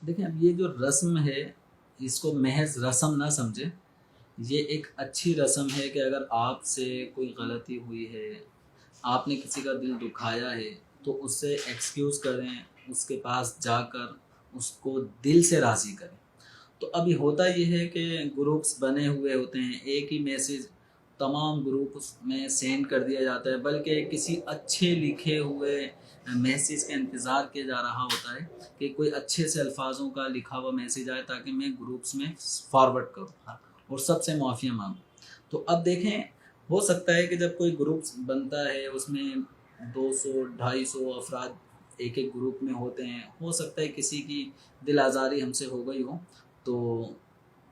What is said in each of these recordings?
دیکھیں اب یہ جو رسم ہے اس کو محض رسم نہ سمجھیں، یہ ایک اچھی رسم ہے کہ اگر آپ سے کوئی غلطی ہوئی ہے، آپ نے کسی کا دل دکھایا ہے تو اس سے ایکسکیوز کریں، اس کے پاس جا کر اس کو دل سے راضی کریں۔ تو ابھی ہوتا یہ ہے کہ گروپس بنے ہوئے ہوتے ہیں، ایک ہی میسیج تمام گروپس میں سینڈ کر دیا جاتا ہے، بلکہ کسی اچھے لکھے ہوئے میسیج کا انتظار کیا جا رہا ہوتا ہے کہ کوئی اچھے سے الفاظوں کا لکھا ہوا میسیج آئے تاکہ میں گروپس میں فارورڈ کروں اور سب سے معافی مانگوں۔ تو اب دیکھیں، ہو سکتا ہے کہ جب کوئی گروپس بنتا ہے اس میں 200 250 افراد ایک ایک گروپ میں ہوتے ہیں، ہو سکتا ہے کسی کی دل آزاری ہم سے ہو گئی ہو، تو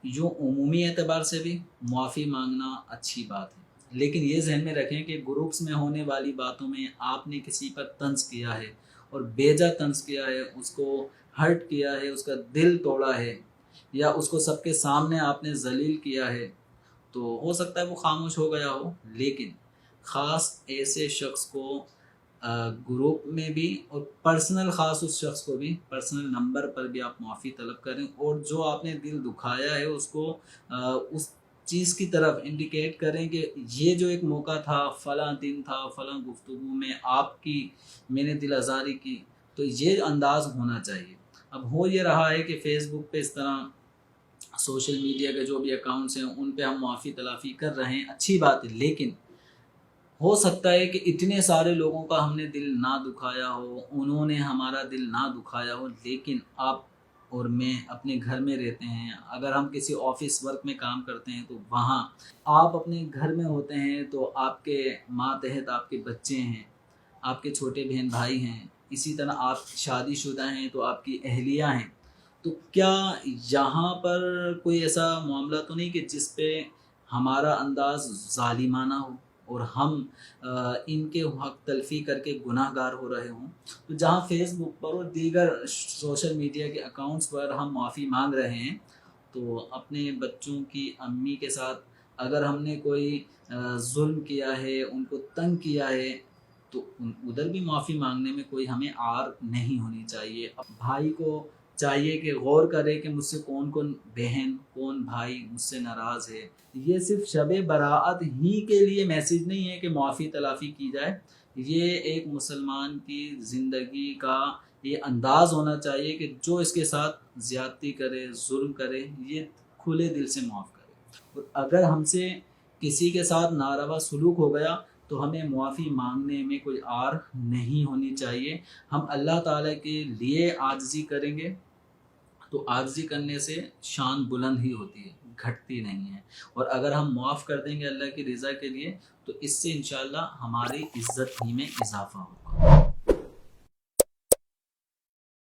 یوں عمومی اعتبار سے بھی معافی مانگنا اچھی بات ہے۔ لیکن یہ ذہن میں رکھیں کہ گروپس میں ہونے والی باتوں میں آپ نے کسی پر طنز کیا ہے اور بیجا طنز کیا ہے، اس کو ہرٹ کیا ہے، اس کا دل توڑا ہے، یا اس کو سب کے سامنے آپ نے ذلیل کیا ہے، تو ہو سکتا ہے وہ خاموش ہو گیا ہو، لیکن خاص ایسے شخص کو گروپ میں بھی اور پرسنل، خاص اس شخص کو بھی پرسنل نمبر پر بھی آپ معافی طلب کریں، اور جو آپ نے دل دکھایا ہے اس کو اس چیز کی طرف انڈیکیٹ کریں کہ یہ جو ایک موقع تھا، فلاں دن تھا، فلاں گفتگو میں آپ کی میں نے دل آزاری کی، تو یہ انداز ہونا چاہیے۔ اب ہو یہ رہا ہے کہ فیس بک پہ اس طرح سوشل میڈیا کے جو بھی اکاؤنٹس ہیں ان پہ ہم معافی تلافی کر رہے ہیں، اچھی بات ہے، لیکن ہو سکتا ہے کہ اتنے سارے لوگوں کا ہم نے دل نہ دکھایا ہو، انہوں نے ہمارا دل نہ دکھایا ہو، لیکن آپ اور میں اپنے گھر میں رہتے ہیں، اگر ہم کسی آفس ورک میں کام کرتے ہیں تو وہاں آپ اپنے گھر میں ہوتے ہیں تو آپ کے ماتحت آپ کے بچے ہیں، آپ کے چھوٹے بہن بھائی ہیں، اسی طرح آپ شادی شدہ ہیں تو آپ کی اہلیہ ہیں، تو کیا یہاں پر کوئی ایسا معاملہ تو نہیں کہ جس پہ ہمارا انداز ظالمانہ ہو اور ہم ان کے حق تلفی کر کے گناہ گار ہو رہے ہوں؟ تو جہاں فیس بک پر اور دیگر سوشل میڈیا کے اکاؤنٹس پر ہم معافی مانگ رہے ہیں، تو اپنے بچوں کی امی کے ساتھ اگر ہم نے کوئی ظلم کیا ہے، ان کو تنگ کیا ہے، تو ادھر بھی معافی مانگنے میں کوئی ہمیں آر نہیں ہونی چاہیے۔ بھائی کو چاہیے کہ غور کرے کہ مجھ سے کون کون بہن، کون بھائی مجھ سے ناراض ہے۔ یہ صرف شب براءت ہی کے لیے میسیج نہیں ہے کہ معافی تلافی کی جائے، یہ ایک مسلمان کی زندگی کا یہ انداز ہونا چاہیے کہ جو اس کے ساتھ زیادتی کرے، ظلم کرے، یہ کھلے دل سے معاف کرے، اور اگر ہم سے کسی کے ساتھ ناروا سلوک ہو گیا تو ہمیں معافی مانگنے میں کوئی آر نہیں ہونی چاہیے۔ ہم اللہ تعالیٰ کے لیے عاجزی کریں گے تو عاجزی کرنے سے شان بلند ہی ہوتی ہے، گھٹتی نہیں ہے، اور اگر ہم معاف کر دیں گے اللہ کی رضا کے لیے تو اس سے انشاءاللہ ہماری عزت ہی میں اضافہ ہوگا۔